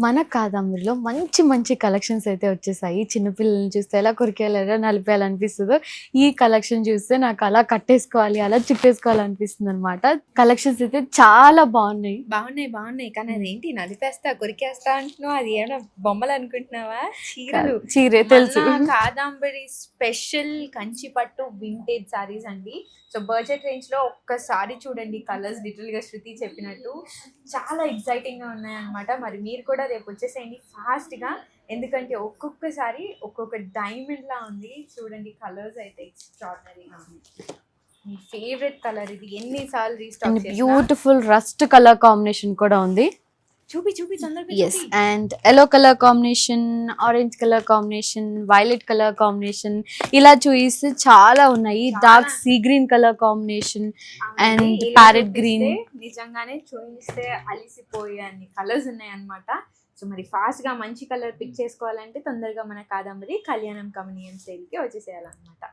మన కాదంబరిలో మంచి మంచి కలెక్షన్స్ అయితే వచ్చేసాయి. చిన్న పిల్లల్ని చూస్తే ఎలా కొరికేయాలి, ఎలా నలిపేయాలనిపిస్తదో, ఈ కలెక్షన్ చూస్తే నాకు అలా కట్టేసుకోవాలి, అలా చుట్టేసుకోవాలనిపిస్తుందనమాట. కలెక్షన్స్ అయితే చాలా బాగున్నాయి. బాగున్నాయి కానీ అదేంటి నలిపేస్తా కొరికేస్తా అంటున్నావు? అది ఏమైనా బొమ్మలు అనుకుంటున్నావా? చీరే తెలుసు. మన కాదంబరి స్పెషల్ కంచి పట్టు వింటేజ్ సారీస్ అండి. సో బడ్జెట్ రేంజ్ లో ఒక్కసారి చూడండి, కలర్స్ లిటిల్ గా శృతి చెప్పినట్టు చాలా ఎక్సైటింగ్ గా ఉన్నాయన్నమాట. మరి మీరు కూడా రేపు వచ్చేసేయండి ఫాస్ట్ గా, ఎందుకంటే ఒక్కొక్కసారి ఒక్కొక్క డైమండ్ లా ఉంది. చూడండి కలర్స్ అయితే ఎక్స్ట్రాడినరీగా ఉంది. మీ ఫేవరెట్ కలర్ ఇది, ఎన్నిసార్లు రీస్టాక్ చేసినా. బ్యూటిఫుల్ రస్ట్ కలర్ కాంబినేషన్ కూడా ఉంది. చూపి తొందరగా yes, and yellow colour combination, orange colour combination, violet colour combination, ఇలా చూపిస్తే చాలా ఉన్నాయి. Dark sea green colour combination and parrot green. నిజంగానే చూపిస్తే అలిసిపోయే అన్ని కలర్స్ ఉన్నాయి అన్నమాట. సో మరి ఫాస్ట్ గా మంచి కలర్ పిక్ చేసుకోవాలంటే తొందరగా మన కాదంబరి కళ్యాణం కమనీయం సేల్ కి వచ్చేసేయాలన్నమాట.